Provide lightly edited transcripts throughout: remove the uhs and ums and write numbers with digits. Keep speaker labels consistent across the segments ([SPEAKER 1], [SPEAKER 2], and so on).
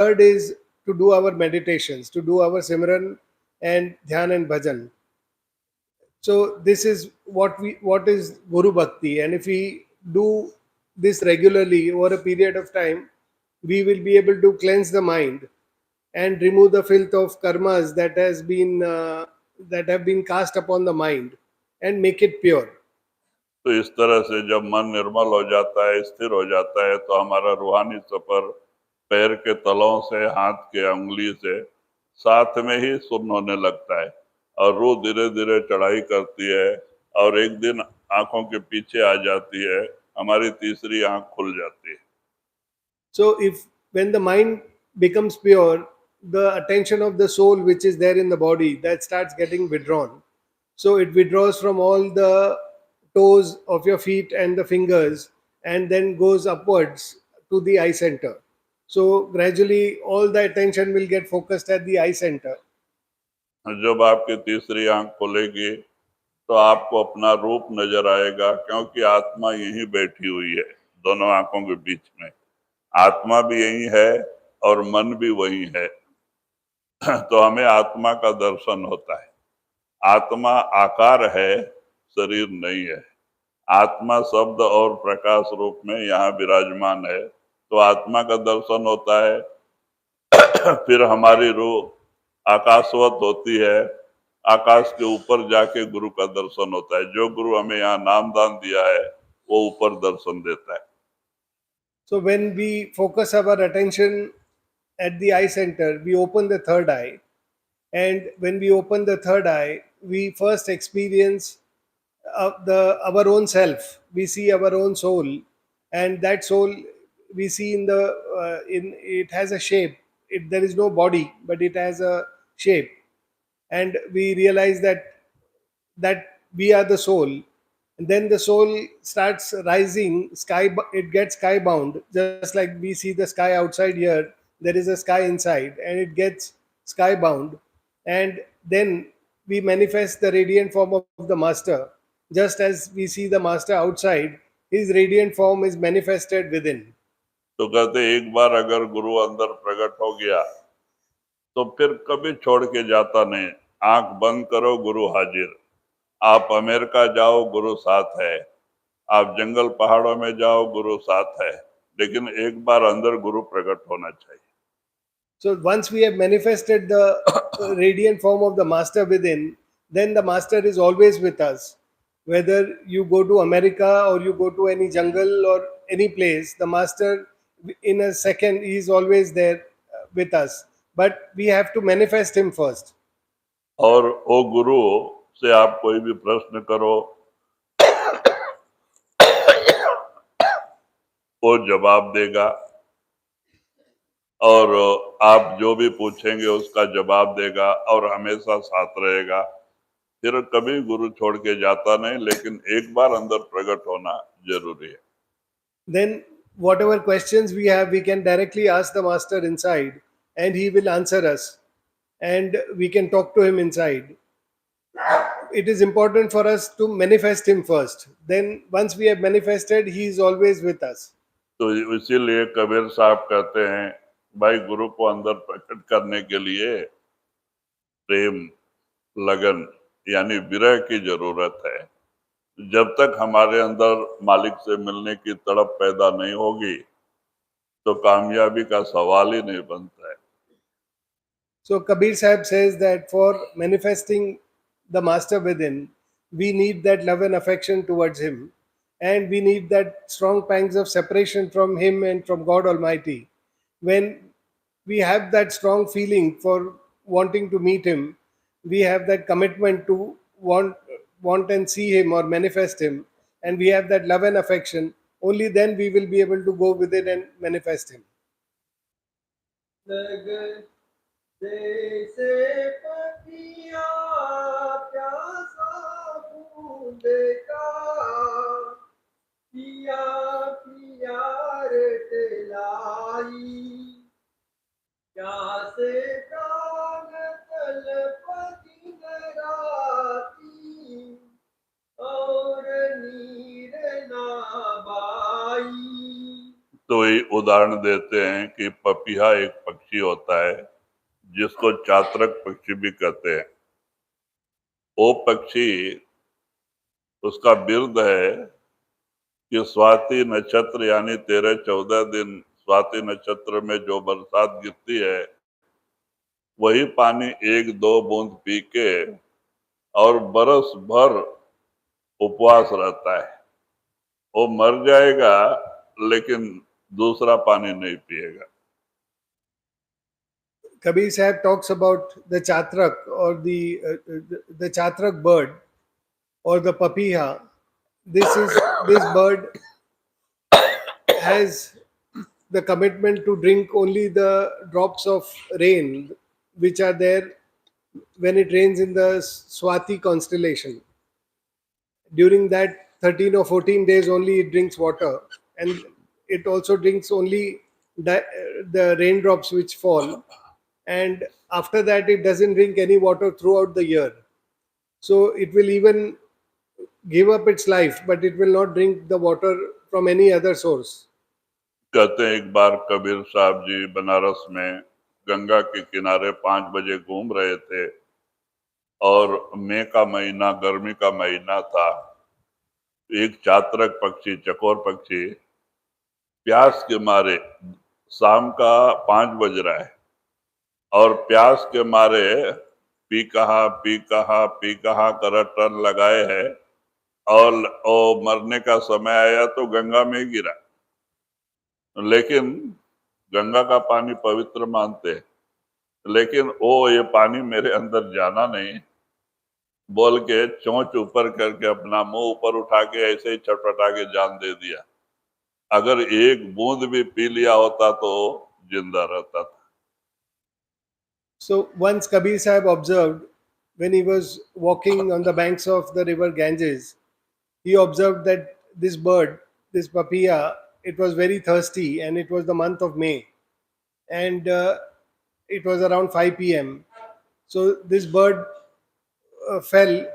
[SPEAKER 1] third is to do our meditations, to do our Simran and Dhyan and Bhajan. So this is what is Guru Bhakti, and if we do this regularly over a period of time, we will be able to cleanse the mind and remove the filth of karmas that have been cast upon the mind and make it pure.
[SPEAKER 2] तो इस तरह से जब मन निर्मल हो जाता है, स्थिर हो जाता है, तो हमारा रूहानी सफर पैर के तलों से, हाथ के अंगुली से साथ में ही सुन्न होने लगता है और रूह धीरे धीरे चढ़ाई करती है और एक दिन आंखों के पीछे आ जाती है, हमारी तीसरी आंख खुल जाती है.
[SPEAKER 1] So if when the mind becomes pure, the attention of the soul which is there in the body, that starts getting withdrawn. So it withdraws from all the toes of your feet and the fingers and then goes upwards to the eye center. So gradually all the attention will get focused at the eye center.
[SPEAKER 2] जब आपकी तीसरी आंख खुलेगी तो आपको अपना रूप नजर आएगा, क्योंकि आत्मा यहीं बैठी हुई है दोनों आंखों के बीच में. आत्मा भी यही है और मन भी वही है. तो हमें आत्मा का दर्शन होता है. आत्मा आकार है, शरीर नहीं है. आत्मा शब्द और प्रकाश रूप में यहाँ विराजमान है, तो आत्मा का दर्शन होता है. फिर हमारी रूह आकाशवत होती है, आकाश के ऊपर जाके गुरु का दर्शन होता है. जो गुरु हमें यहाँ नाम दान दिया है वो ऊपर दर्शन देता है.
[SPEAKER 1] So when we focus our attention at the eye center, we open the third eye. And when we open the third eye, we first experience our own self. We see our own soul, and that soul we see in it has a shape. There is no body, but it has a shape, and we realize that we are the soul. And then the soul starts rising it gets sky bound, just like we see the sky outside here. There is a sky inside and it gets sky bound, and then we manifest the radiant form of the master. Just as we see the master outside, his radiant form is manifested within.
[SPEAKER 2] तो कहते एक बार अगर गुरु अंदर प्रकट हो गया तो फिर कभी छोड़ के जाता नहीं. आंख बंद करो, गुरु हाजिर. आप अमेरिका जाओ, गुरु साथ है. आप जंगल पहाड़ों में जाओ, गुरु साथ है. लेकिन एक बार अंदर गुरु प्रकट होना चाहिए.
[SPEAKER 1] So once we have manifested the radiant form of the master within, then the master is always with us. Whether you go to America or you go to any jungle or any place, the master in a second he is always there with us. But we have to manifest him first.
[SPEAKER 2] और वो गुरु से आप कोई भी प्रश्न करो, वो जवाब देगा, और आप जो भी पूछेंगे उसका जवाब देगा और हमेशा साथ रहेगा. फिर कभी गुरु छोड़ के जाता नहीं, लेकिन एक बार अंदर प्रकट होना जरूरी है.
[SPEAKER 1] Then whatever questions we have, we can directly ask the master inside and he will answer us, and we can talk to him inside. It is important for us to manifest him first. Then once we have manifested, he is always with us.
[SPEAKER 2] तो इसीलिए कबीर साहब कहते हैं, भाई गुरु को अंदर प्रकट करने के लिए प्रेम, लगन यानी विरह की जरूरत है. जब तक हमारे अंदर मालिक से मिलने की तड़प पैदा नहीं होगी तो कामयाबी का सवाल ही नहीं बनता है.
[SPEAKER 1] So Kabir Sahib says that for manifesting the master within, we need that love and affection towards him, and we need that strong pangs of separation from him and from God Almighty. When we have that strong feeling for wanting to meet him, we have that commitment to want and see him or manifest him, and we have that love and affection. Only then we will be able to go with it and manifest him.
[SPEAKER 3] जैसे पतिया प्यासा बूंद का पिया पिया रटलाई प्यासे प्राण तलपति राती और नीर ना बाई.
[SPEAKER 2] तो ये उदाहरण देते हैं कि पपीहा एक पक्षी होता है जिसको चातरक पक्षी भी कहते हैं। वो पक्षी, उसका बिरुद है कि स्वाति नक्षत्र यानी 13-14 दिन स्वाति नक्षत्र में जो बरसात गिरती है वही पानी 1-2 बूंद पी के और बरस भर उपवास रहता है। वो मर जाएगा लेकिन दूसरा पानी नहीं पिएगा।
[SPEAKER 1] Kabir Sahib talks about the chatrak or the chatrak bird or the papiha. This bird has the commitment to drink only the drops of rain which are there when it rains in the Swati constellation. During that 13 or 14 days only it drinks water, and it also drinks only the raindrops which fall, and after that it doesn't drink any water throughout the year. So it will even give up its life, but it will not drink the water from any other source.
[SPEAKER 2] कहते हैं एक बार कबीर साहब जी बनारस में गंगा के किनारे 5 बजे घूम रहे थे और मई का महीना, गर्मी का महीना था। एक चातरक पक्षी, चकोर पक्षी प्यास के मारे, शाम का 5 बज रहा है और प्यास के मारे पी कहा कर टन लगाए है और मरने का समय आया तो गंगा में गिरा। लेकिन गंगा का पानी पवित्र मानते हैं, लेकिन ये पानी मेरे अंदर जाना नहीं बोल के चोंच ऊपर करके अपना मुंह ऊपर उठा के ऐसे ही छटपटा के जान दे दिया। अगर एक बूंद भी पी लिया होता तो जिंदा रहता था।
[SPEAKER 1] So once Kabir Sahib observed, when he was walking on the banks of the river Ganges, he observed that this bird, this papiya, it was very thirsty, and it was the month of May, and it was around 5 p.m. So this bird fell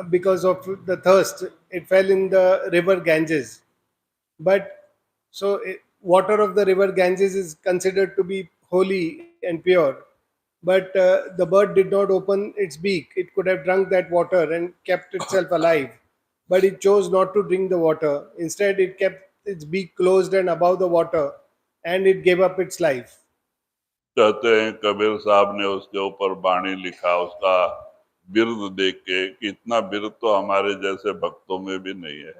[SPEAKER 1] because of the thirst. It fell in the river Ganges. But water of the river Ganges is considered to be holy and pure. But the bird did not open its beak. It could have drunk that water and kept itself alive. But it chose not to drink the water. Instead, it kept its beak closed and above the water, and it gave up its life.
[SPEAKER 2] कहते हैं कबीर साहब ने उसके ऊपर बाणी लिखा, उसका बिरुद देख के कि इतना बिरुद तो हमारे जैसे भक्तों में भी नहीं है।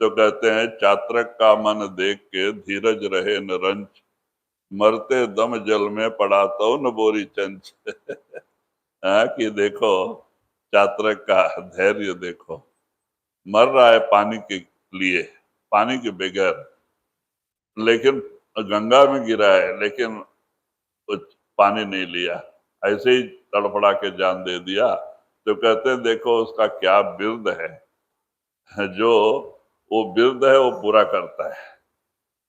[SPEAKER 2] तो कहते हैं चातरक का मन देख के धीरज रहे निरंज, मरते दम जल में पड़ा तो न बोरी चंच। कि देखो चातरक का धैर्य देखो, मर रहा है पानी के लिए, पानी के बगैर, लेकिन गंगा में गिरा है लेकिन पानी नहीं लिया, ऐसे ही तड़पड़ा के जान दे दिया। तो कहते हैं देखो उसका क्या बिरुद है, जो वो बिरुद है वो पूरा करता है।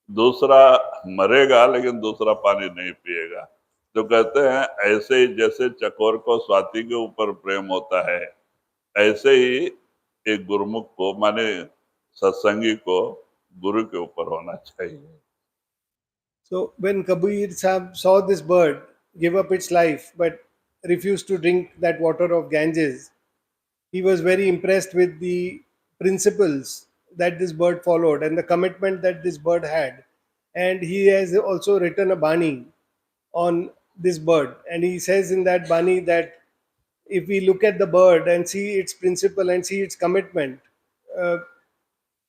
[SPEAKER 2] दूसरा मरेगा लेकिन दूसरा पानी नहीं पिएगा। तो कहते हैं ऐसे ही जैसे चकोर को स्वाति के ऊपर प्रेम होता है, ऐसे ही एक गुरुमुख को, माने सत्संगी को गुरु के ऊपर होना चाहिए।
[SPEAKER 1] So when Kabir Sahib saw this bird give up its life but refused to drink that water of Ganges, he was very impressed with the principles that this bird followed and the commitment that this bird had. And he has also written a Bani on this bird. And he says in that Bani that if we look at the bird and see its principle and see its commitment uh,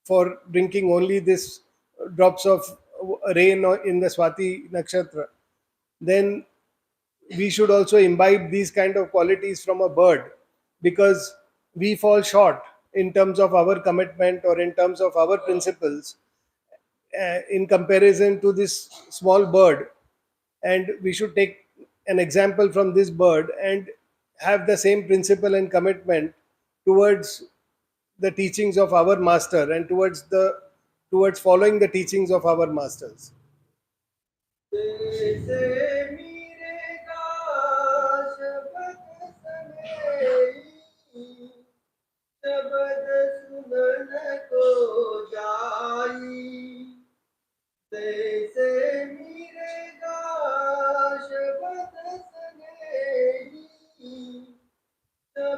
[SPEAKER 1] for drinking only this drops of rain in the Swati nakshatra, then we should also imbibe these kind of qualities from a bird, because we fall short in terms of our commitment or in terms of our principles in comparison to this small bird. And we should take an example from this bird and have the same principle and commitment towards the teachings of our master and towards following the teachings of our masters.
[SPEAKER 3] जैसे मिलेगा शब्द सनेही, शब्द सुनन को जाई, जैसे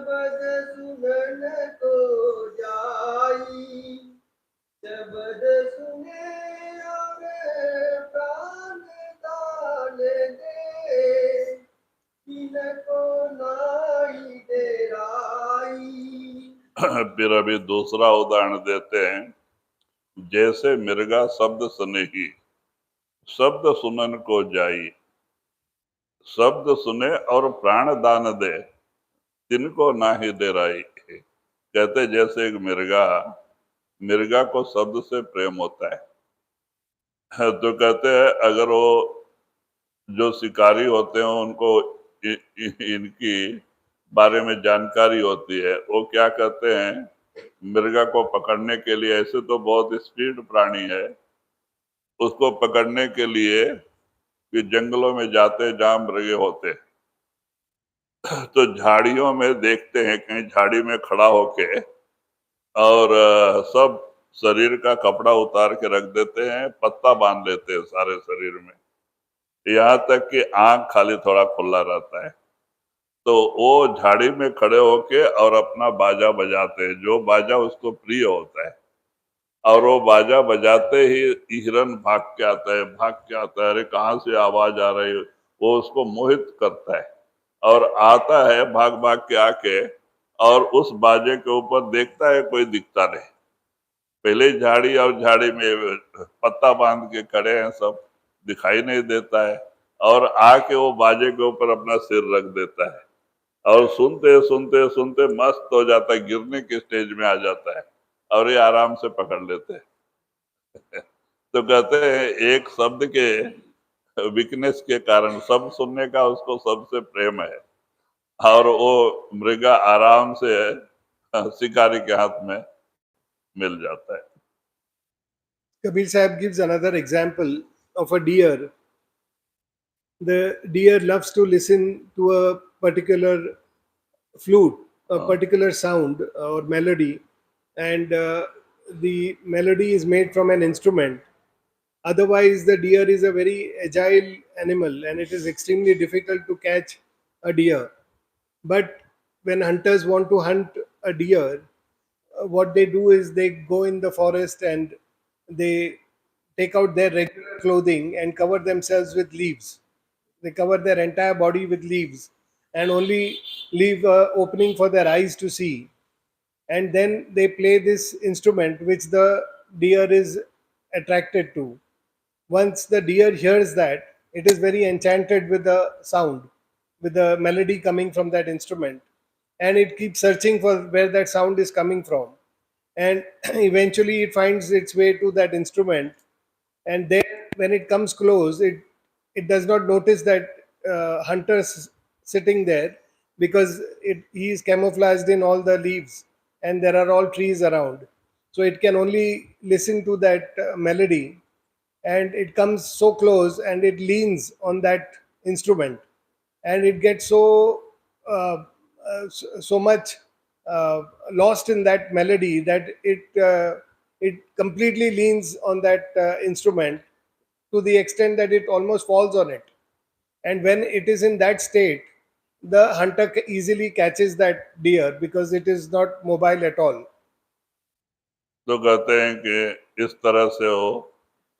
[SPEAKER 3] शब्द सुनन को जाई, शब्द सुने और प्राण दान दे, तिनको नाई डेराई।
[SPEAKER 2] फिर अभी दूसरा उदाहरण देते हैं। जैसे मिर्गा शब्द सुने ही, शब्द सुनन को जाई, शब्द सुने और प्राण दान दे, तिनको नाही डेराई। कहते जैसे एक मिर्गा, मिर्गा को शब्द से प्रेम होता है, तो कहते हैं अगर वो जो शिकारी होते हैं उनको इनकी बारे में जानकारी होती है, वो क्या करते हैं, मिर्गा को पकड़ने के लिए, ऐसे तो बहुत स्पीड प्राणी है, उसको पकड़ने के लिए कि जंगलों में जाते जहां मृगे होते, तो झाड़ियों में देखते हैं, कहीं झाड़ी में खड़ा होके और सब शरीर का कपड़ा उतार के रख देते हैं, पत्ता बांध लेते हैं सारे शरीर में, यहाँ तक कि आंख खाली थोड़ा खुला रहता है। तो वो झाड़ी में खड़े होके और अपना बाजा बजाते हैं, जो बाजा उसको प्रिय होता है, और वो बाजा बजाते ही हिरन भाग के आता है, भाग के आता है, अरे कहाँ से आवाज आ रही है, वो उसको मोहित करता है और आता है भाग भाग के आके, और उस बाजे के ऊपर देखता है कोई दिखता नहीं, पहले झाड़ी और झाड़ी में पत्ता बांध के खड़े हैं सब, दिखाई नहीं देता है, और आके वो बाजे के ऊपर अपना सिर रख देता है और सुनते सुनते सुनते मस्त हो जाता है, गिरने के स्टेज में आ जाता है, और ये आराम से पकड़ लेते हैं। तो कहते हैं एक शब्द के वीकनेस के कारण, शब्द सुनने का उसको सबसे प्रेम है, और वो मृगा आराम से शिकारी के हाथ में मिल जाता है।
[SPEAKER 1] Kabir Sahib gives another example of a deer. The deer loves to listen to a particular flute, a particular sound or melody, and the melody is made from an instrument. Otherwise, the deer is a very agile animal and it is extremely difficult to catch a deer. But when hunters want to hunt a deer, what they do is they go in the forest and they take out their regular clothing and cover themselves with leaves. They cover their entire body with leaves and only leave an opening for their eyes to see. And then they play this instrument which the deer is attracted to. Once the deer hears that, it is very enchanted with the sound, with the melody coming from that instrument, and it keeps searching for where that sound is coming from. And eventually, it finds its way to that instrument, and then when it comes close, it does not notice that hunter sitting there, because he is camouflaged in all the leaves and there are all trees around, so it can only listen to that melody, and it comes so close and it leans on that instrument, and it gets so much lost in that melody that it completely leans on that instrument to the extent that it almost falls on it. And when it is in that state, the hunter easily catches that deer because it is not mobile at all.
[SPEAKER 2] तो कहते हैं कि इस तरह से वो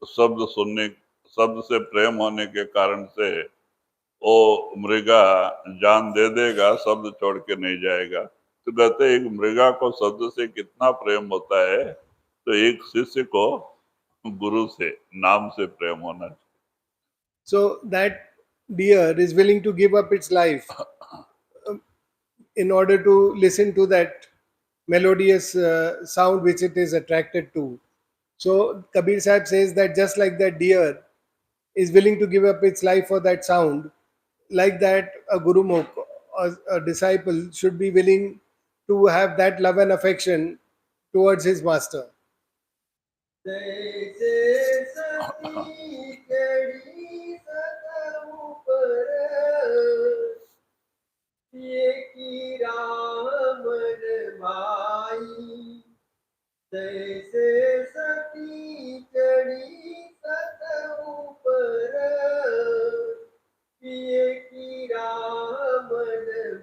[SPEAKER 2] शब्द सुनने, शब्द से प्रेम होने के कारण से वो मृगा जान दे देगा, शब्द छोड़ के नहीं जाएगा। तो कहते हैं एक मृगा को शब्द से कितना प्रेम होता है, तो एक शिष्य को गुरु से, नाम से प्रेम होना चाहिए।
[SPEAKER 1] So that deer is willing to give up its life in order to listen to that melodious sound which it is attracted to. So Kabir Sahib says that just like that deer is willing to give up its life for that sound, like that a Guru Mukh, a disciple, should be willing to have that love and affection towards his master.
[SPEAKER 3] जैसे सती चढ़ी सतहु पर, ये की राम भाई। जैसे सती चढ़ी सतहु पर, ये की राम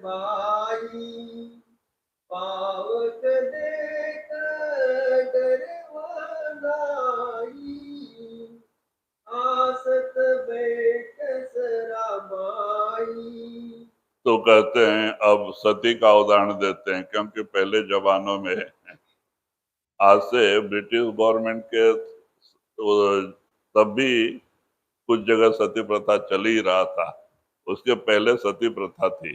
[SPEAKER 3] भाई। पावक देख डरवानाई, आसत बैठ सरामाई।
[SPEAKER 2] तो कहते हैं, अब सती का उदाहरण देते हैं, क्योंकि पहले जमानों में आज से ब्रिटिश गवर्नमेंट के तब भी कुछ जगह सती प्रथा चल ही रहा था। उसके पहले सती प्रथा थी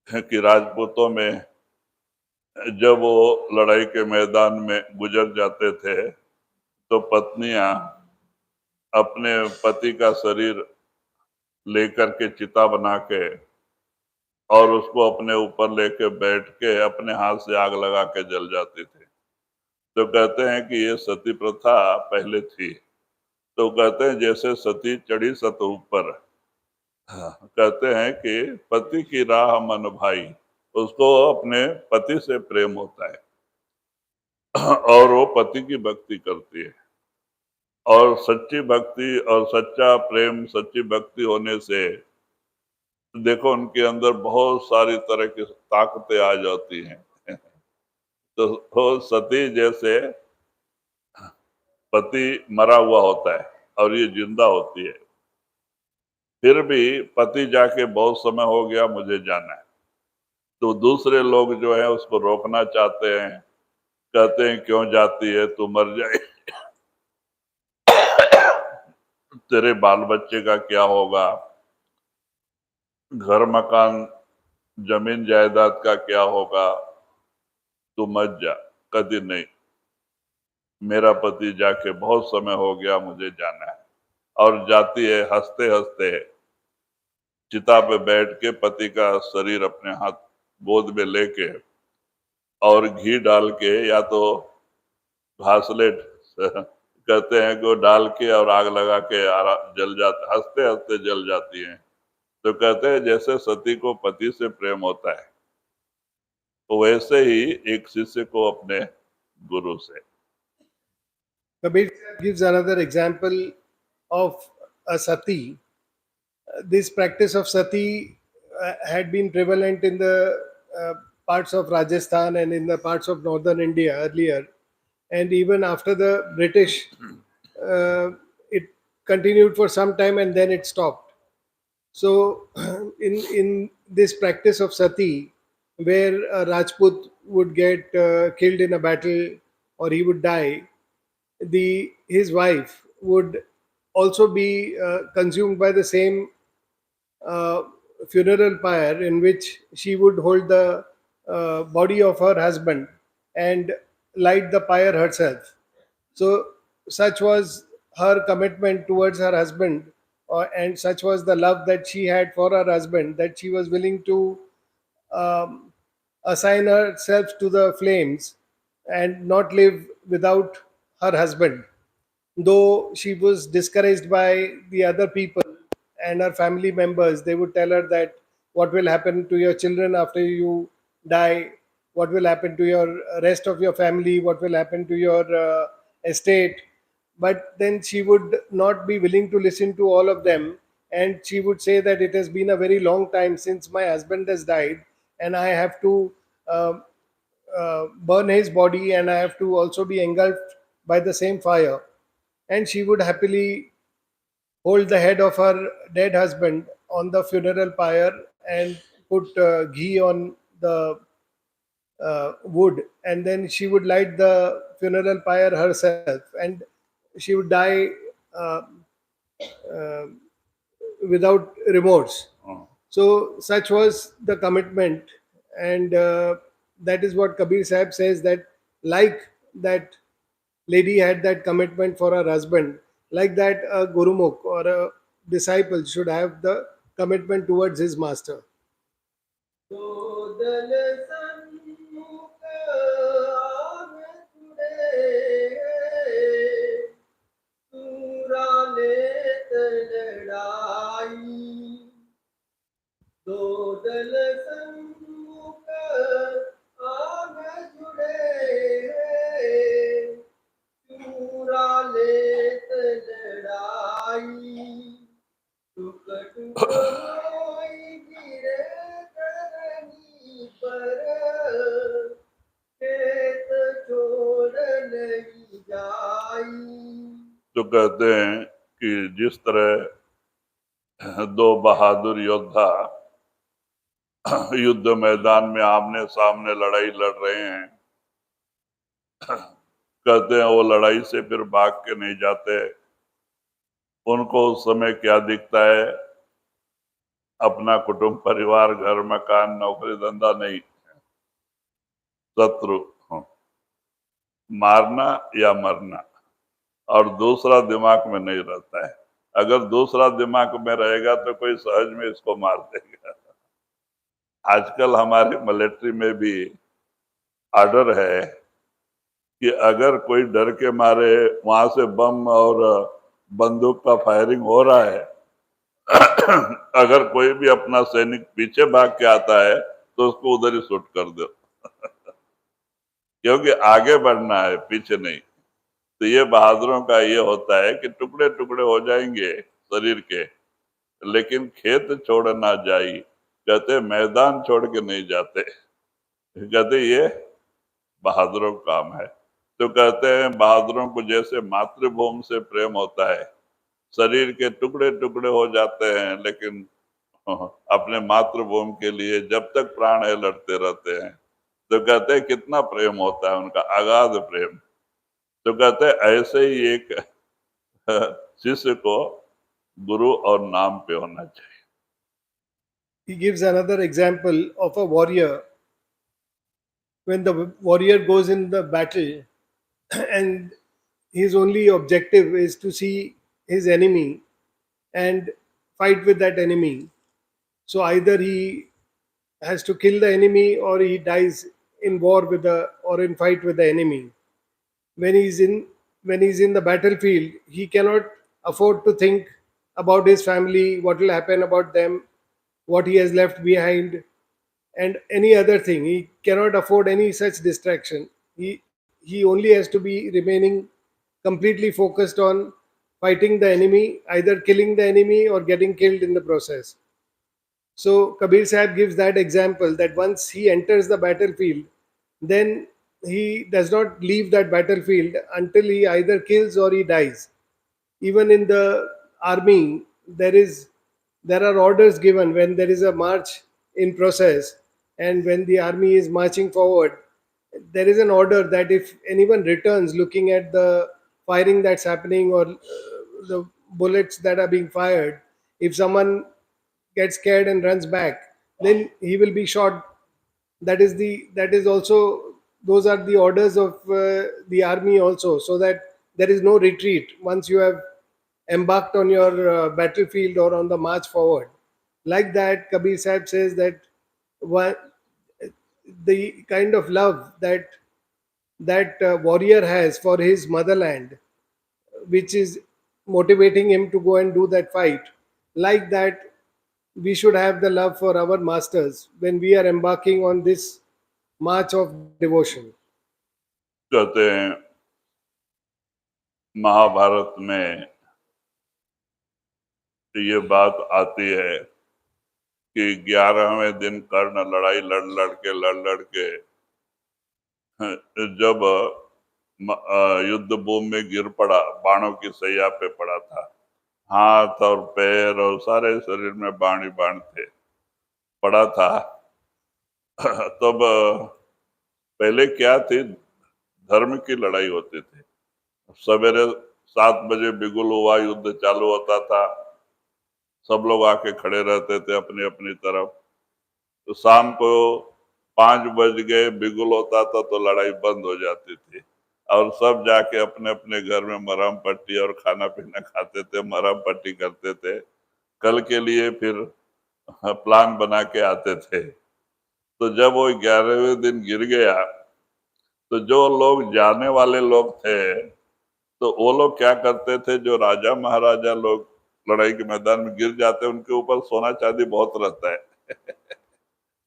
[SPEAKER 2] कि राजपूतों में जब वो लड़ाई के मैदान में गुजर जाते थे तो पत्नियां अपने पति का शरीर लेकर के चिता बना के और उसको अपने ऊपर लेके बैठ के अपने हाथ से आग लगा के जल जाती थी। तो कहते हैं कि ये सती प्रथा पहले थी। तो कहते हैं जैसे सती चढ़ी सत ऊपर, कहते हैं कि पति की राह मन भाई, उसको अपने पति से प्रेम होता है और वो पति की भक्ति करती है। और सच्ची भक्ति और सच्चा प्रेम, सच्ची भक्ति होने से देखो उनके अंदर बहुत सारी तरह की ताकतें आ जाती हैं। तो सती जैसे पति मरा हुआ होता है और ये जिंदा होती है, फिर भी पति जाके बहुत समय हो गया, मुझे जाना है, तो दूसरे लोग जो है उसको रोकना चाहते हैं, कहते हैं क्यों जाती है, तू मर जाए, तेरे बाल बच्चे का क्या होगा, घर मकान जमीन जायदाद का क्या होगा, तू मत जा। कभी नहीं, मेरा पति जाके बहुत समय हो गया, मुझे जाना है। और जाती है हंसते हंसते, चिता पे बैठ के पति का शरीर अपने हाथ गोद में लेके और घी डाल के या तो घासलेट कहते हैं को डाल के और आग लगा के जल जाते, हंसते हंसते जल जाती हैं। तो कहते हैं जैसे सती को पति से प्रेम होता है, तो वैसे ही एक शिष्य को अपने गुरु से।
[SPEAKER 1] Kabir gives another example of a sati. This practice of sati had been prevalent in the parts of Rajasthan and in the parts of northern India earlier, and even after the British, it continued for some time and then it stopped. So, in this practice of sati, where a Rajput would get killed in a battle or he would die, his wife would also be consumed by the same uh, funeral pyre, in which she would hold the body of her husband and light the pyre herself. So, such was her commitment towards her husband, and such was the love that she had for her husband, that she was willing to um, assign herself to the flames and not live without her husband. Though she was discouraged by the other people and her family members, they would tell her that what will happen to your children after you die, what will happen to your rest of your family, what will happen to your estate. But then she would not be willing to listen to all of them, and she would say that it has been a very long time since my husband has died, and I have to burn his body, and I have to also be engulfed by the same fire. And she would happily hold the head of her dead husband on the funeral pyre and put ghee on the wood, and then she would light the funeral pyre herself, and she would die uh, uh, without remorse. So such was the commitment, and that is what Kabir Sahib says, that like that lady had that commitment for her husband, like that a gurumukh or a disciple should have the commitment towards his master.
[SPEAKER 3] दोदल सन्मुख आन जुड़े, सूरा लेत लड़ाई। दोदल सन्मुख आन जुड़े, सूरा लेत लड़ाई। टुक टुक होई गिरे धरनी पर,
[SPEAKER 2] कहते हैं कि जिस तरह दो बहादुर योद्धा युद्ध मैदान में आमने सामने लड़ाई लड़ रहे हैं, कहते हैं वो लड़ाई से फिर भाग के नहीं जाते। उनको उस समय क्या दिखता है? अपना कुटुंब परिवार, घर मकान, नौकरी धंधा नहीं, शत्रु, मारना या मरना। और दूसरा दिमाग में नहीं रहता है। अगर दूसरा दिमाग में रहेगा तो कोई सहज में इसको मार देगा। आजकल हमारे मिलिट्री में भी ऑर्डर है कि अगर कोई डर के मारे वहां से बम और बंदूक का फायरिंग हो रहा है, अगर कोई भी अपना सैनिक पीछे भाग के आता है तो उसको उधर ही शूट कर दो। क्योंकि आगे बढ़ना है, पीछे नहीं। तो ये बहादुरों का ये होता है कि टुकड़े टुकड़े हो जाएंगे शरीर के, लेकिन खेत छोड़ ना जाई। कहते मैदान छोड़ के नहीं जाते। कहते ये बहादुरों का काम है। तो कहते हैं बहादुरों को जैसे मातृभूमि से प्रेम होता है, शरीर के टुकड़े टुकड़े हो जाते हैं, लेकिन अपने मातृभूमि के लिए जब तक प्राण है लड़ते रहते हैं। तो कहते हैं कितना प्रेम होता है उनका, अगाध प्रेम। तो कहते हैं ऐसे ही एक शिष्य को गुरु और नाम पे होना चाहिए।
[SPEAKER 1] He gives another example of a warrior. When the warrior goes in the battle and his only objective is to see his enemy and fight with that enemy. So either he has to kill the enemy or he dies in war with the or in fight with the enemy. When he's in the battlefield, he cannot afford to think about his family, what will happen about them, what he has left behind, and any other thing. He cannot afford any such distraction. He only has to be remaining completely focused on fighting the enemy, either killing the enemy or getting killed in the process. So Kabir Sahib gives that example that once he enters the battlefield, then he does not leave that battlefield until he either kills or he dies. Even in the army, there are orders given when there is a march in process, and when the army is marching forward, there is an order that if anyone returns looking at the firing that's happening or the bullets that are being fired, if someone gets scared and runs back, then he will be shot. That is also, those are the orders of the army also, so that there is no retreat once you have embarked on your battlefield or on the march forward. Like that, Kabir Sahib says that one, the kind of love that warrior has for his motherland, which is motivating him to go and do that fight, like that we should have the love for our masters when we are embarking on this march of devotion.
[SPEAKER 2] कहते हैं महाभारत में ये बात आती है कि 11वें दिन कर्ण लड़ाई लड़ के जब युद्ध भूमि में गिर पड़ा, बाणों की सैया पे पड़ा था, हाथ और पैर और सारे शरीर में बाण ही बाण थे, पड़ा था। तब पहले क्या थी, धर्म की लड़ाई होती थी। सवेरे 7 बजे बिगुल हुआ, युद्ध चालू होता था, सब लोग आके खड़े रहते थे अपनी अपनी तरफ। तो शाम को 5 बज गए, बिगुल होता था तो लड़ाई बंद हो जाती थी, और सब जाके अपने अपने घर में मरहम पट्टी और खाना पीना खाते थे, मरहम पट्टी करते थे, कल के लिए फिर प्लान बना के आते थे। तो जब वो 11वें दिन गिर गया, तो जो लोग जाने वाले लोग थे, तो वो लोग क्या करते थे, जो राजा महाराजा लोग लड़ाई के मैदान में गिर जाते, उनके ऊपर सोना चांदी बहुत रहता है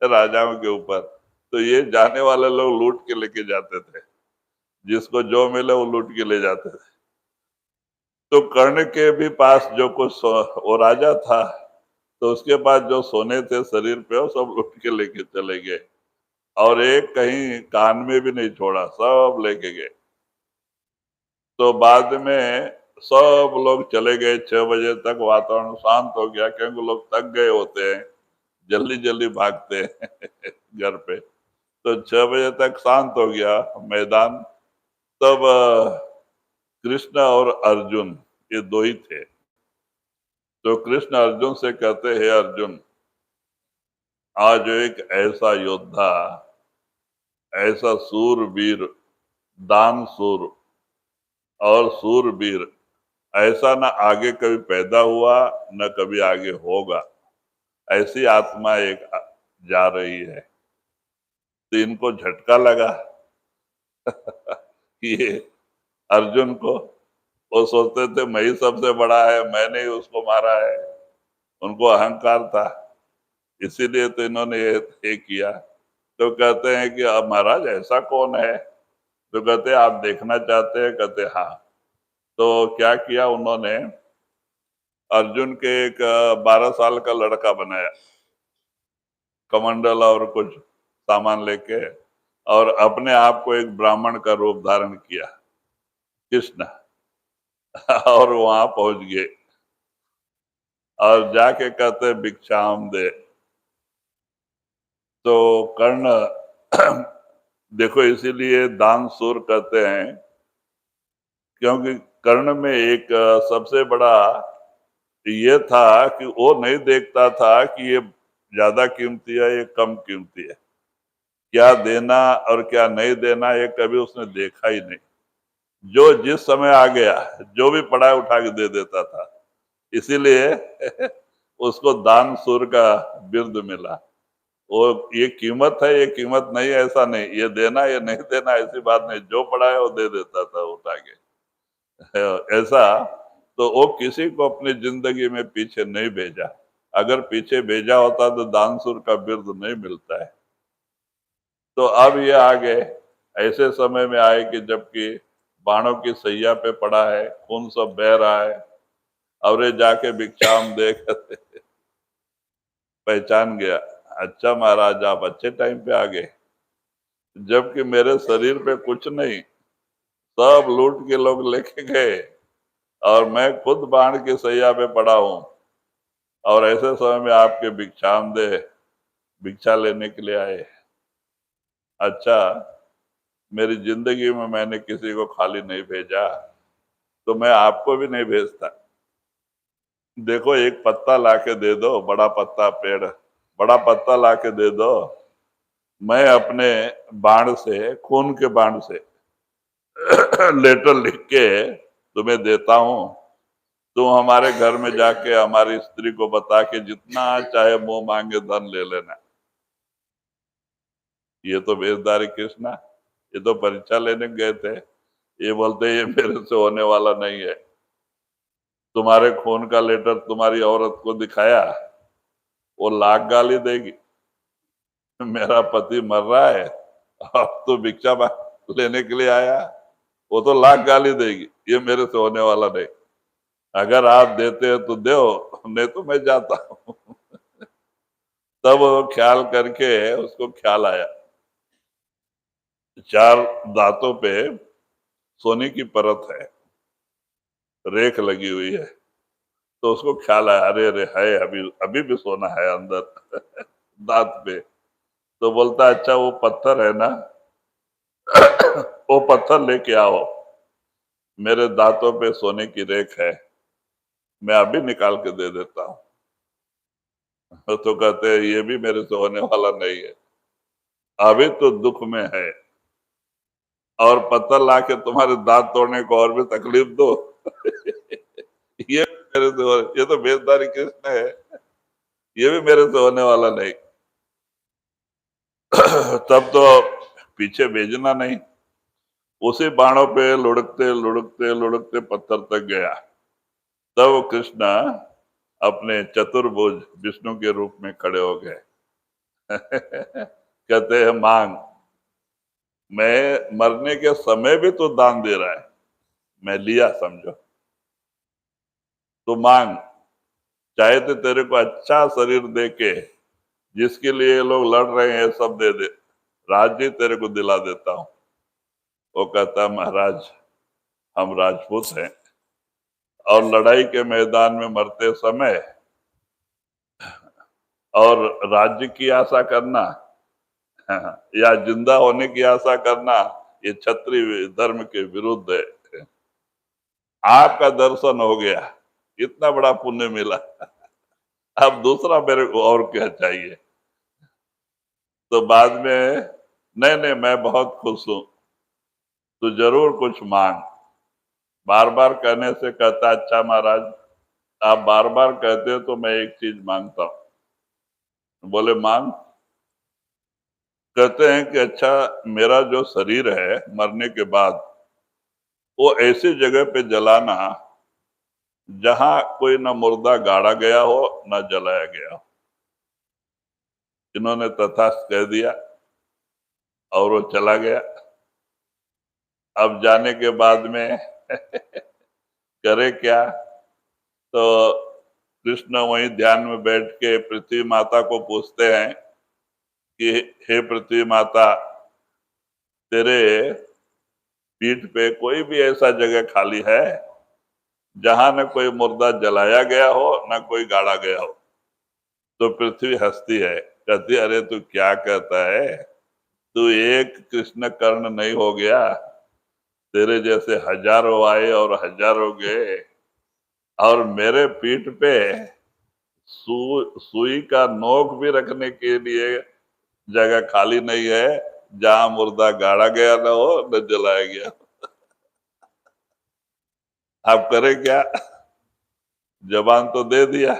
[SPEAKER 2] राजाओं के ऊपर। तो ये जाने वाले लोग लूट के लेके जाते थे, जिसको जो मिले वो लूट के ले जाते थे। तो कर्ण के भी पास जो कुछ वो राजा था, तो उसके पास जो सोने थे शरीर पे, वो सब लूट के लेके चले गए, और एक कहीं कान में भी नहीं छोड़ा, सब लेके गए। तो बाद में सब लोग चले गए। 6 बजे तक वातावरण शांत हो गया, क्योंकि लोग थक गए होते हैं, जल्दी जल्दी भागते हैं घर पे। तो 6 बजे तक शांत हो गया मैदान। तब कृष्ण और अर्जुन, ये दो ही थे। तो कृष्ण अर्जुन से कहते हैं, अर्जुन, आज एक ऐसा योद्धा, ऐसा सूरवीर, दानशूर और सूरवीर ऐसा न आगे कभी पैदा हुआ, न कभी आगे होगा। ऐसी आत्मा एक जा रही है। तो इनको झटका लगा कि ये अर्जुन को, वो सोचते थे मैं ही सबसे बड़ा है, मैंने ही उसको मारा है। उनको अहंकार था, इसीलिए तो इन्होंने ये किया। तो कहते हैं कि अब महाराज ऐसा कौन है? तो कहते हैं आप देखना चाहते हैं? कहते हाँ। तो क्या किया उन्होंने, अर्जुन के एक 12 साल का लड़का बनाया, कमंडल और कुछ सामान लेके, और अपने आप को एक ब्राह्मण का रूप धारण किया, कृष्ण। और वहां पहुंच गए और जाके कहते भिक्षाम दे। तो कर्ण देखो, इसीलिए दान सूर कहते हैं, क्योंकि कर्ण में एक सबसे बड़ा ये था कि वो नहीं देखता था कि ये ज्यादा कीमती है, ये कम कीमती है। क्या देना और क्या नहीं देना, ये कभी उसने देखा ही नहीं। जो जिस समय आ गया, जो भी पड़ा है उठा के दे देता था। इसीलिए उसको दान सूर का बिरुद मिला। वो ये कीमत है, ये कीमत नहीं है, ऐसा नहीं, ये देना ये नहीं देना ऐसी बात नहीं, जो पड़ा है वो दे देता था उठा के। ऐसा तो वो किसी को अपनी जिंदगी में पीछे नहीं भेजा। अगर पीछे भेजा होता तो दानसूर का बिरुद नहीं मिलता है। तो अब ये आ गए, ऐसे समय में आए कि जबकि बाणों की सैया पे पड़ा है, खून सब बह रहा है, और ये जाके भिक्षाम दे करते पहचान गया, अच्छा महाराज आप अच्छे टाइम पे आ गए, जबकि मेरे शरीर पे कुछ नहीं, सब लूट के लोग लेके गए, और मैं खुद बाण की सैया पे पड़ा हूं, और ऐसे समय में आपके भिक्षाम दे, भिक्षा लेने के लिए आए। अच्छा, मेरी जिंदगी में मैंने किसी को खाली नहीं भेजा, तो मैं आपको भी नहीं भेजता। देखो एक पत्ता लाके दे दो, बड़ा पत्ता, पेड़ बड़ा पत्ता लाके दे दो, मैं अपने बाण से, खून के बाण से लेटर लिख के तुम्हें देता हूं। तुम हमारे घर में जाके हमारी स्त्री को बता के जितना चाहे मुंह मांगे धन ले लेना। ये तो बेजदारी कृष्णा, ये तो परीक्षा लेने गए थे, ये बोलते ये मेरे से होने वाला नहीं है। तुम्हारे खून का लेटर तुम्हारी औरत को दिखाया, वो लाख गाली देगी, मेरा पति मर रहा है, अब तो भिक्षा लेने के लिए आया, वो तो लाख गाली देगी, ये मेरे से होने वाला नहीं। अगर आप देते हैं तो दो, नहीं तो मैं जाता हूं। तब वो ख्याल करके उसको ख्याल आया, 4 दांतों पे सोने की परत है, रेख लगी हुई है। तो उसको ख्याल आया, अरे अरे है, अभी अभी भी सोना है अंदर दांत पे। तो बोलता अच्छा वो पत्थर है ना, वो पत्थर लेके आओ, मेरे दांतों पे सोने की रेख है, मैं अभी निकाल के दे देता हूँ। तो कहते हैं ये भी मेरे से होने वाला नहीं है, अभी तो दुख में है, और पत्थर लाके तुम्हारे दांत तोड़ने को और भी तकलीफ दो। ये मेरे से ये तो बेजदारी कृष्ण है, ये भी मेरे से होने वाला नहीं। तब तो पीछे भेजना नहीं, उसी बाणों पे लुढ़कते लुढ़कते लुढ़कते पत्थर तक गया। तब कृष्ण अपने चतुर्भुज विष्णु के रूप में खड़े हो गए। कहते हैं मांग, मैं मरने के समय भी तो दान दे रहा है, मैं लिया समझो, तो मांग, चाहे तो तेरे को अच्छा शरीर दे के, जिसके लिए ये लोग लड़ रहे हैं सब दे दे, राज्य तेरे को दिला देता हूं। वो कहता महाराज हम राजपूत हैं, और लड़ाई के मैदान में मरते समय और राज्य की आशा करना या जिंदा होने की आशा करना, ये क्षत्रिय धर्म के विरुद्ध है। आपका दर्शन हो गया, इतना बड़ा पुण्य मिला, अब दूसरा मेरे को और क्या चाहिए। तो बाद में नहीं नहीं मैं बहुत खुश हूं, तो जरूर कुछ मांग। बार बार कहने से कहता अच्छा महाराज आप बार बार कहते हो तो मैं एक चीज मांगता हूं। बोले मांग। कहते हैं कि अच्छा मेरा जो शरीर है मरने के बाद वो ऐसी जगह पे जलाना जहां कोई न मुर्दा गाड़ा गया हो न जलाया गया हो। इन्होंने तथास्थ कह दिया और वो चला गया। अब जाने के बाद में करे क्या, तो कृष्ण वहीं ध्यान में बैठ के पृथ्वी माता को पूछते हैं कि हे पृथ्वी माता, तेरे पीठ पे कोई भी ऐसा जगह खाली है जहां न कोई मुर्दा जलाया गया हो न कोई गाड़ा गया हो। तो पृथ्वी हंसती है, कहती अरे तू क्या कहता है, तू एक कृष्ण कर्ण नहीं हो गया, तेरे जैसे हजारों आए और हजारों गए, और मेरे पीठ पे सुई का नोक भी रखने के लिए जगह खाली नहीं है जहां मुर्दा गाड़ा गया ना हो न जलाया गया। आप करें क्या, जबान तो दे दिया।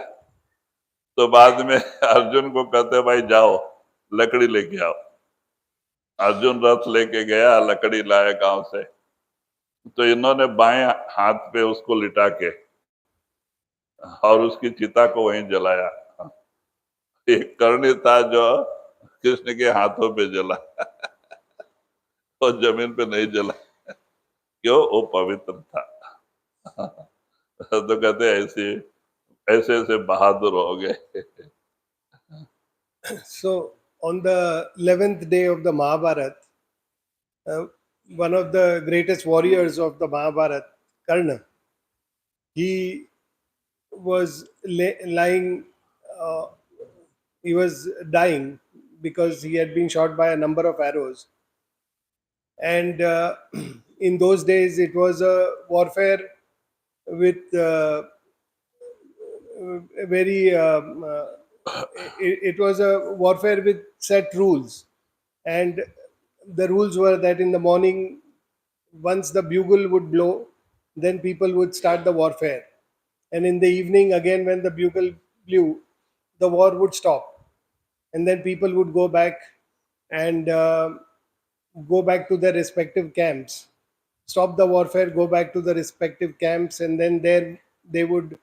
[SPEAKER 2] तो बाद में अर्जुन को कहते भाई जाओ लकड़ी लेके आओ। अर्जुन रथ लेके गया, लकड़ी लाया गांव से। तो इन्होंने बाएं हाथ पे उसको लिटा के और उसकी चिता को वहीं जलाया। एक कर्णी था जो कृष्ण के हाथों पे जला और जमीन पे नहीं जला, क्यों, वो पवित्र था। तो कहते ऐसे ऐसे ऐसे बहादुर हो गए।
[SPEAKER 1] So, on the 11th day of the Mahabharata, uh, one of the greatest warriors of the Mahabharata, Karna, he was lying, uh, he was dying because he had been shot by a number of arrows. And in those days, it was a warfare with very it was a warfare with set rules, and the rules were that in the morning, once the bugle would blow, then people would start the warfare, and in the evening again when the bugle blew, the war would stop, and then people would go back and go back to their respective camps, stop the warfare, go back to the respective camps, and then there they would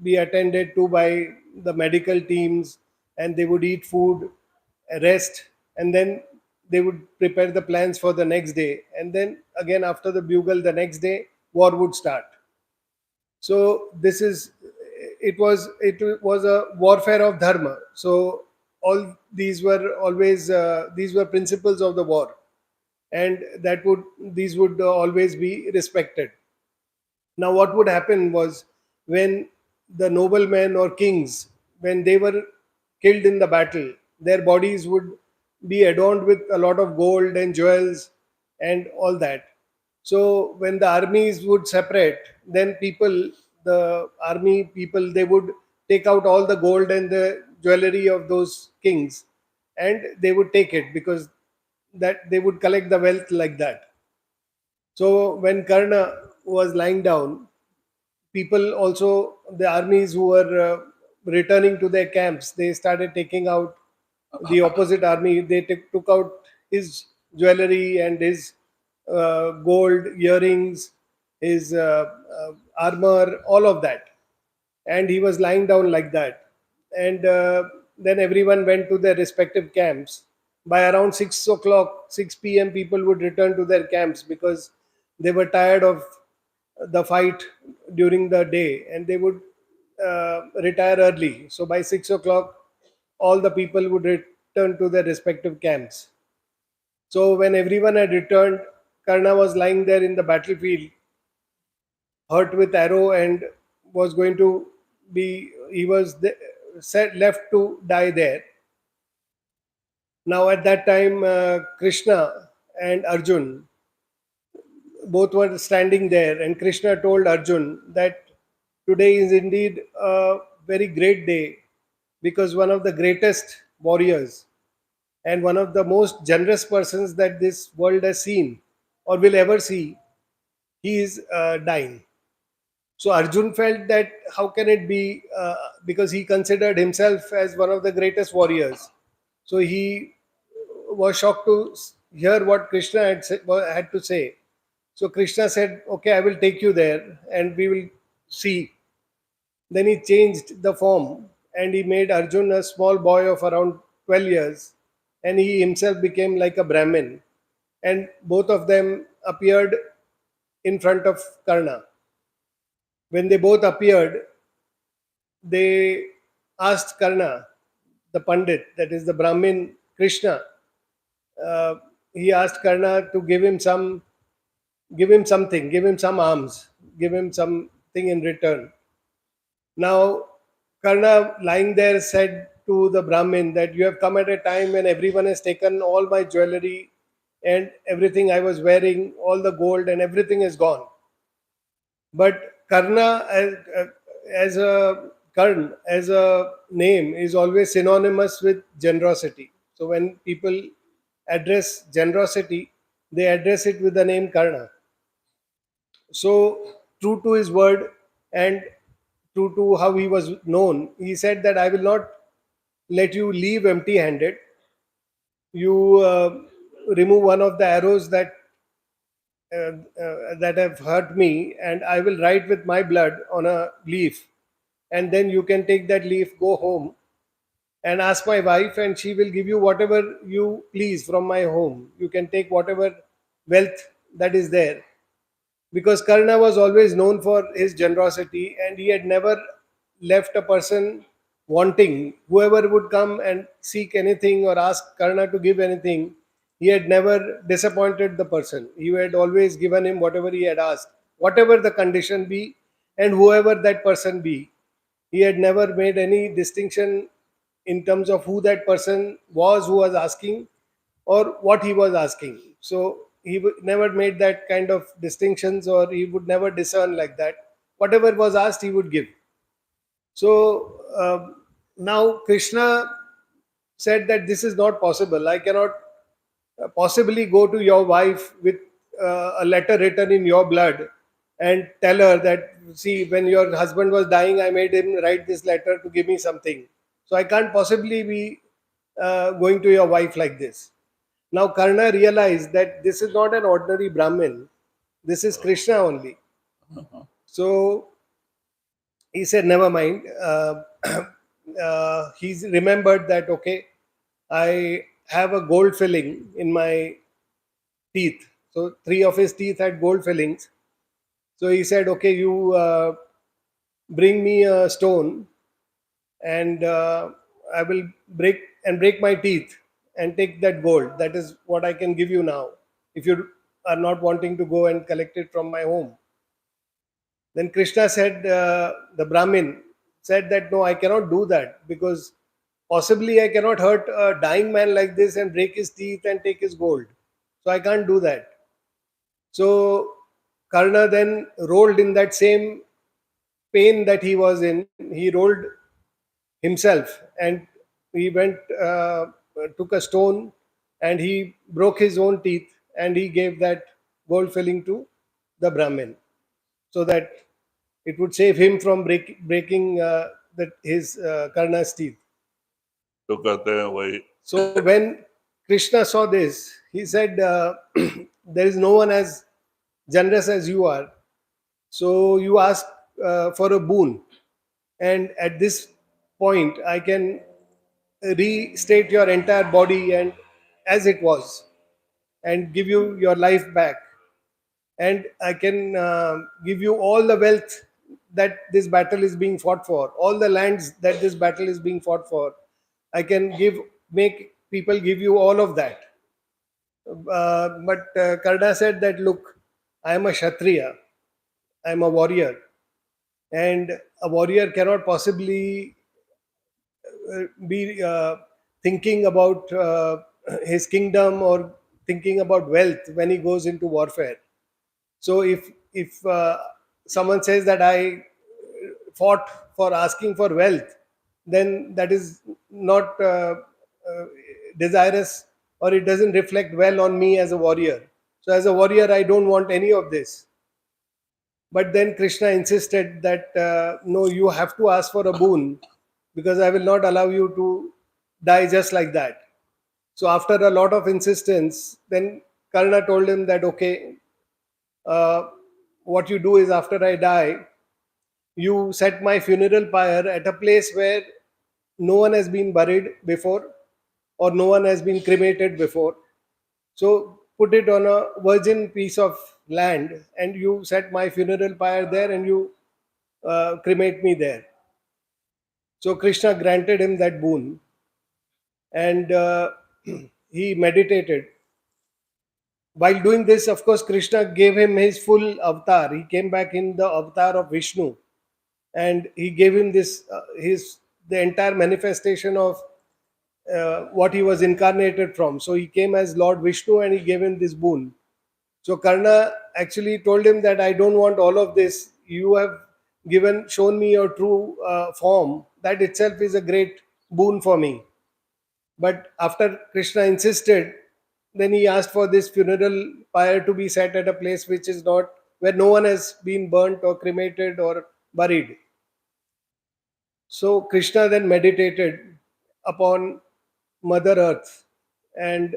[SPEAKER 1] be attended to by the medical teams, and they would eat food, rest, and then they would prepare the plans for the next day, and then again after the bugle the next day war would start. So it was a warfare of dharma. So all these were principles of the war, and these would always be respected. Now, what would happen was, when the noblemen or kings, when they were killed in the battle, their bodies would be adorned with a lot of gold and jewels and all that. So when the armies would separate, then the army people, they would take out all the gold and the jewelry of those kings, and they would take it, because that they would collect the wealth like that. So when Karna was lying down, people also, the armies who were returning to their camps, they started taking out, the opposite army, they took out his jewelry and his gold earrings, his armor, all of that, and he was lying down like that. And then everyone went to their respective camps. By around 6 o'clock, 6 p.m., people would return to their camps because they were tired of the fight during the day, and they would retire early. So by 6 o'clock, all the people would return to their respective camps. So when everyone had returned, Karna was lying there in the battlefield. hurt with arrow and was going to be, he was left to die there. Now at that time, Krishna and Arjun both were standing there, and Krishna told Arjun that today is indeed a very great day, because one of the greatest warriors and one of the most generous persons that this world has seen or will ever see, he is dying. So Arjun felt that how can it be, because he considered himself as one of the greatest warriors. So he was shocked to hear what Krishna had to say. So Krishna said, "Okay, I will take you there and we will see." Then he changed the form and he made Arjun a small boy of around 12 years, and he himself became like a Brahmin. And both of them appeared in front of Karna. When they both appeared, they asked Karna, the Pandit, that is the Brahmin Krishna, uh, he asked Karna to give him something, give him some alms, give him something in return. Now, Karna, lying there, said to the Brahmin that you have come at a time when everyone has taken all my jewelry and everything I was wearing, all the gold and everything is gone. But Karna, as a Karn, as a name, is always synonymous with generosity. So when people address generosity, they address it with the name Karna. So, true to his word and true to how he was known, he said that I will not let you leave empty handed. You remove one of the arrows that have hurt me, and I will write with my blood on a leaf. And then you can take that leaf, go home, and ask my wife, and she will give you whatever you please from my home. You can take whatever wealth that is there, because Karna was always known for his generosity and he had never left a person wanting. Whoever would come and seek anything or ask Karna to give anything, he had never disappointed the person. He had always given him whatever he had asked, whatever the condition be, and whoever that person be. He had never made any distinction in terms of who that person was who was asking or what he was asking. So he never made that kind of distinctions, or he would never discern like that. Whatever was asked, he would give. So now Krishna said that this is not possible. I cannot possibly go to your wife with a letter written in your blood and tell her that, see, when your husband was dying, I made him write this letter to give me something. So I can't possibly be going to your wife like this. Now Karna realized that this is not an ordinary Brahmin, this is Krishna only. So he said, never mind. He's remembered that, okay, I have a gold filling in my teeth. So three of his teeth had gold fillings. So he said, okay, you bring me a stone and I will break my teeth and take that gold. That is what I can give you now, if you are not wanting to go and collect it from my home. Then Krishna said, the Brahmin said that no, I cannot do that, because possibly I cannot hurt a dying man like this and break his teeth and take his gold. So I can't do that. So Karna then rolled in that same pain that he was in. He rolled himself and he went, took a stone and he broke his own teeth and he gave that gold filling to the Brahmin, so that it would save him from breaking his Karna's teeth.
[SPEAKER 2] तो कहते हैं वही
[SPEAKER 1] So when Krishna saw this, he said, there is no one as generous as you are. So you ask for a boon. And at this point, I can restate your entire body and as it was, and give you your life back. And I can give you all the wealth that this battle is being fought for, all the lands that this battle is being fought for. I can make people give you all of that. But Karna said that, look, I am a Kshatriya. I'm a warrior, and a warrior cannot possibly be thinking about his kingdom or thinking about wealth when he goes into warfare. So if someone says that I fought for asking for wealth, then that is not uh, desirous, or it doesn't reflect well on me as a warrior. So as a warrior, I don't want any of this. But then Krishna insisted that no, you have to ask for a boon, because I will not allow you to die just like that. So after a lot of insistence, then Karna told him that okay, uh, what you do is after I die, you set my funeral pyre at a place where no one has been buried before, or no one has been cremated before. So put it on a virgin piece of land, and you set my funeral pyre there, and you cremate me there. So Krishna granted him that boon, and he meditated. While doing this, of course, Krishna gave him his full avatar. He came back in the avatar of Vishnu, and he gave him this his the entire manifestation of what he was incarnated from. So he came as Lord Vishnu, and he gave him this boon. So Karna actually told him that I don't want all of this. You have shown me your true form. That itself is a great boon for me. But after Krishna insisted, then he asked for this funeral pyre to be set at a place which is not, where no one has been burnt or cremated or buried. So Krishna then meditated upon Mother Earth, and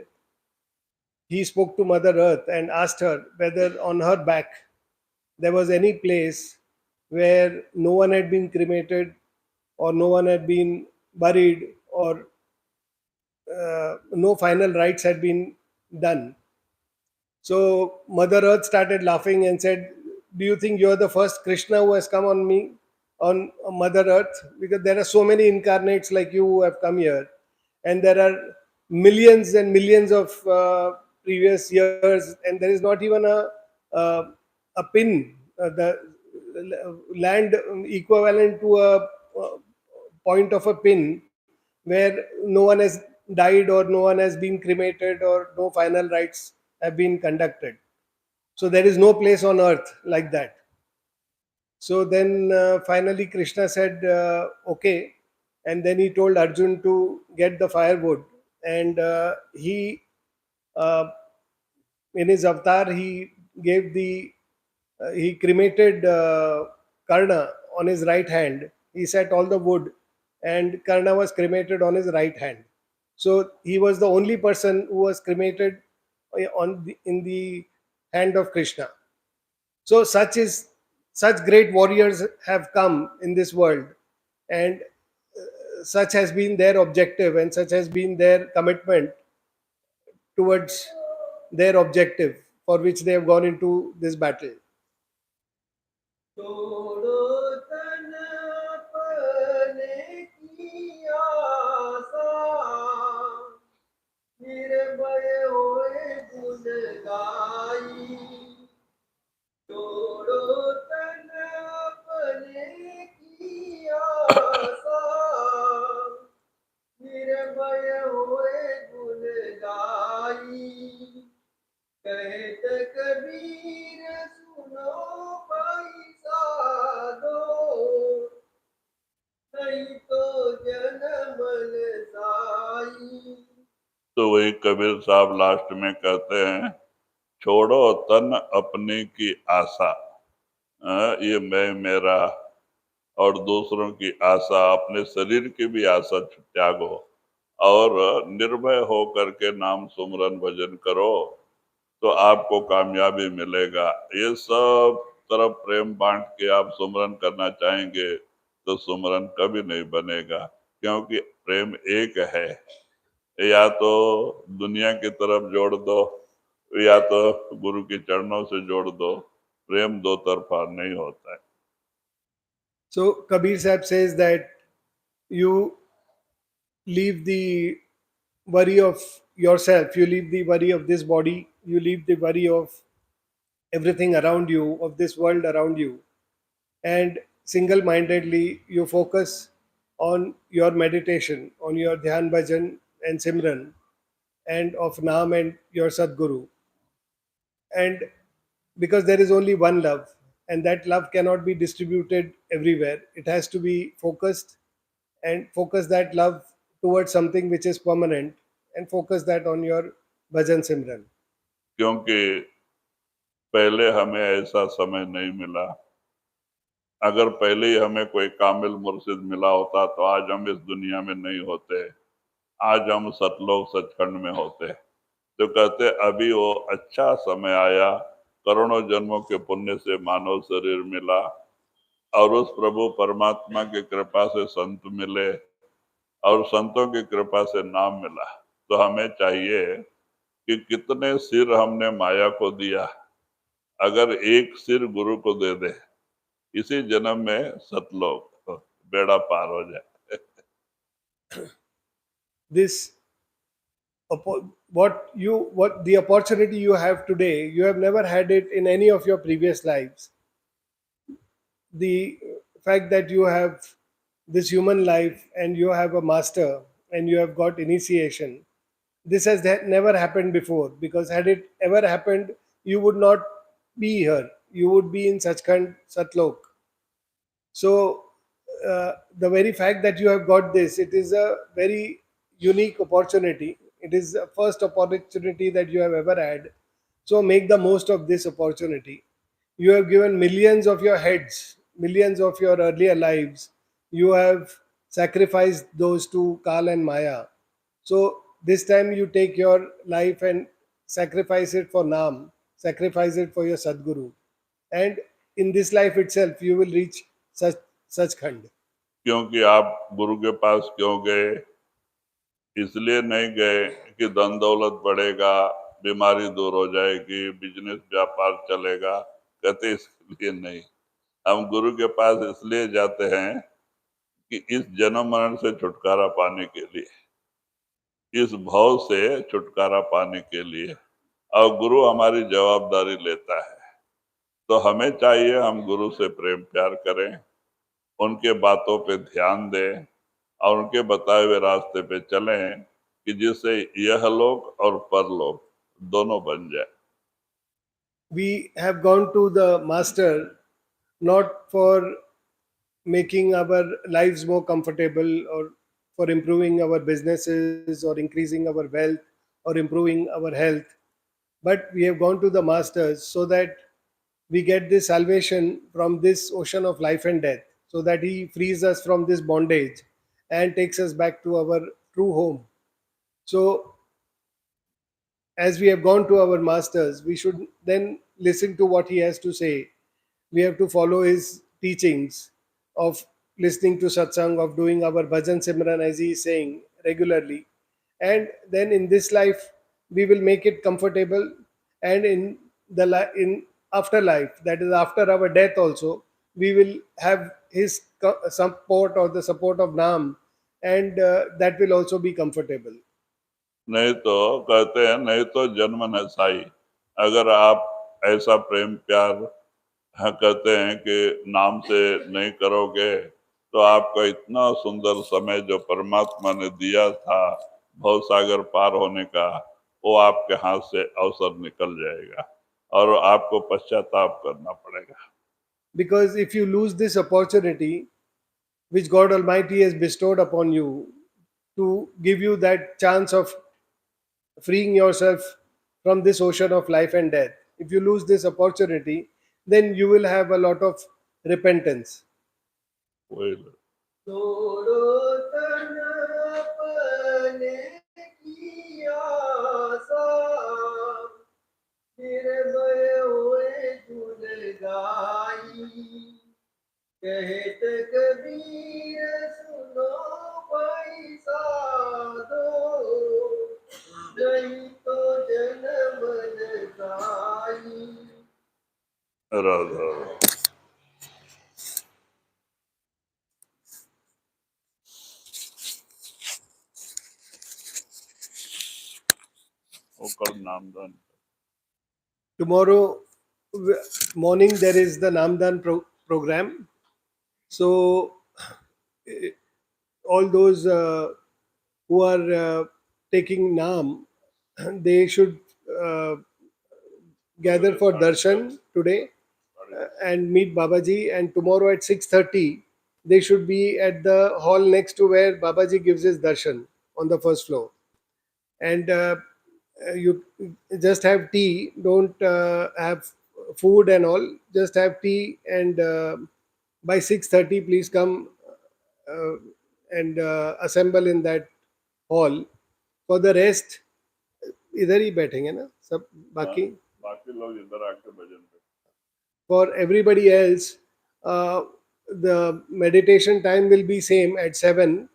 [SPEAKER 1] he spoke to Mother Earth and asked her whether on her back there was any place where no one had been cremated, or no one had been buried, or no final rites had been done. So Mother Earth started laughing and said, "Do you think you're the first Krishna who has come on me, on Mother Earth? Because there are so many incarnates like you who have come here, and there are millions and millions of previous years, and there is not even uh, a pin, the land equivalent to a point of a pin, where no one has died, or no one has been cremated, or no final rites have been conducted. So there is no place on earth like that." So then finally Krishna said, okay. And then he told Arjun to get the firewood. And uh, in his avatar, he cremated Karna on his right hand. He set all the wood, and Karna was cremated on his right hand. So he was the only person who was cremated in the hand of Krishna. So such great warriors have come in this world, and such has been their objective, and such has been their commitment towards their objective for which they have gone into this battle.
[SPEAKER 3] छोड़ो तन अपने की आशा, निर्भय होए गुण गाई। छोड़ो तन अपने की आशा, निर्भय होए गुण गाई। कहत कबीर सुनो भाई साधो, नहीं तो जन्म साई।
[SPEAKER 2] तो वही कबीर साहब लास्ट में कहते हैं, छोड़ो तन अपने की आशा, ये मैं मेरा और दूसरों की आशा, अपने शरीर की भी आशा त्यागो, और निर्भय हो करके नाम सुमरन भजन करो, तो आपको कामयाबी मिलेगा। ये सब तरफ प्रेम बांट के आप सुमरन करना चाहेंगे तो सुमरन कभी नहीं बनेगा, क्योंकि प्रेम एक है। या तो दुनिया की तरफ जोड़ दो, या तो गुरु के चरणों से जोड़ दो। प्रेम दो तरफा नहीं होता है।
[SPEAKER 1] So Kabir Sahib says that you leave the worry of yourself, you leave the worry of this body, you leave the worry of everything around you, of this world around you, and single mindedly you focus on your meditation, on your dhyan bhajan and simran, and of Naam and your Sadguru. And because there is only one love, and that love cannot be distributed everywhere, it has to be focused, and focus that love towards something which is permanent, and focus that on your bhajan simran.
[SPEAKER 2] क्योंकि पहले हमें ऐसा समय नहीं मिला। अगर पहले ही हमें कोई कामिल मुर्शिद मिला होता तो आज हम इस दुनिया में नहीं होते, आज हम सतलोक सचखंड में होते। तो कहते अभी वो अच्छा समय आया, करोड़ों जन्मों के पुण्य से मानव शरीर मिला और उस प्रभु परमात्मा की कृपा से संत मिले और संतों की कृपा से नाम मिला। तो हमें चाहिए कि कितने सिर हमने माया को दिया, अगर एक सिर गुरु को दे दे, इसी जन्म में सतलोक बेड़ा पार हो जाए।
[SPEAKER 1] This what the opportunity you have today, you have never had it in any of your previous lives. The fact that you have this human life and you have a master and you have got initiation, this has never happened before, because had it ever happened, you would not be here, you would be in Sachkhand Satlok. So the very fact that you have got this, it is a very unique opportunity. It is the first opportunity that you have ever had. So make the most of this opportunity. You have given millions of your heads, millions of your earlier lives. You have sacrificed those to Kal and Maya. So this time you take your life and sacrifice it for Naam, sacrifice it for your Sadguru. And in this life itself, you will reach such Khand.
[SPEAKER 2] क्योंकि आप गुरु के पास क्यों गए? इसलिए नहीं गए कि धन दौलत बढ़ेगा, बीमारी दूर हो जाएगी, बिजनेस व्यापार चलेगा, कहते इसलिए नहीं। हम गुरु के पास इसलिए जाते हैं कि इस जन्म मरण से छुटकारा पाने के लिए, इस भव से छुटकारा पाने के लिए, और गुरु हमारी जवाबदारी लेता है। तो हमें चाहिए हम गुरु से प्रेम प्यार करें, उनके बातों पे ध्यान दें और उनके बताए हुए रास्ते पे चलें कि जिससे यह लोक और परलोक दोनों बन जाए।
[SPEAKER 1] We have gone to the master not for making our lives more comfortable or for improving our businesses or increasing our wealth or improving our health, but we have gone to the masters so that we get this salvation from this ocean of life and death, so that he frees us from this bondage and takes us back to our true home. So as we have gone to our masters, we should then listen to what he has to say. We have to follow his teachings of listening to satsang, of doing our bhajan simran as he is saying regularly. And then in this life, we will make it comfortable. And in in afterlife, that is after our death also, we will have his support or the support of Naam, and that will also be comfortable.
[SPEAKER 2] नहीं तो कहते हैं नहीं तो जन्म न साई। अगर आप ऐसा प्रेम प्यार कहते हैं कि नाम से नहीं करोगे तो आपका इतना सुंदर समय जो परमात्मा ने दिया था भव सागर पार होने का, वो आपके हाथ से अवसर निकल जाएगा और आपको पश्चाताप करना पड़ेगा।
[SPEAKER 1] Because if you lose this opportunity which God Almighty has bestowed upon you to give you that chance of freeing yourself from this ocean of life and death, if you lose this opportunity, then you will have a lot of repentance.
[SPEAKER 2] वही
[SPEAKER 3] छोड़ो तन अपने की आशा, निर्भय हुए गुण गाई। कहत कबीर सुनो भाई साधो, नहीं तो जन्म न जाई।
[SPEAKER 2] राधा। वो कल नामदान
[SPEAKER 1] Tomorrow morning there is the Namdan program. So eh, all those who are taking Nam, they should uh, gather for darshan today and meet Babaji. And tomorrow at 6:30, they should be at the hall next to where Babaji gives his darshan on the first floor. And you just have tea. Don't have food and all. Just have tea. And by 6:30, please come uh, and assemble in that hall. For the rest, इधर ही बैठेंगे ना सब बाकी.
[SPEAKER 2] बाकी लोग इधर आके भजन करते
[SPEAKER 1] For everybody else, uh, the meditation time will be same at 7.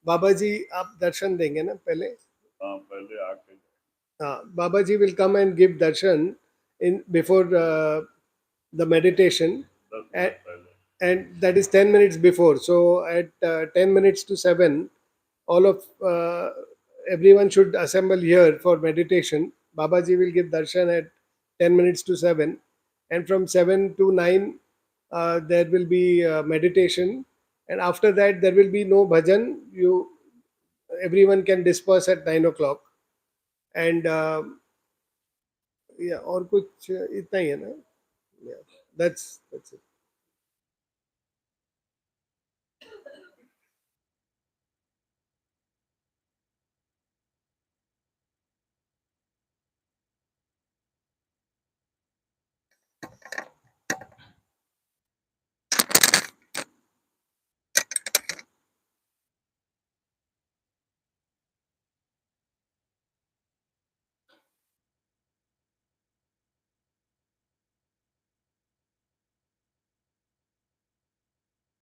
[SPEAKER 1] Babaji, आप दर्शन देंगे ना पहले.
[SPEAKER 2] हाँ पहले आके
[SPEAKER 1] Babaji will come and give darshan in before the meditation,
[SPEAKER 2] 10
[SPEAKER 1] and,
[SPEAKER 2] minute पहले
[SPEAKER 1] and that is 10 minutes before. So at 10 minutes to 7, all of everyone should assemble here for meditation. Babaji will give darshan at 10 minutes to 7, and from 7 to 9 there will be meditation, and after that there will be no bhajan. Everyone can disperse at 9 o'clock. And या और कुछ इतना ही है ना. Yeah, that's it.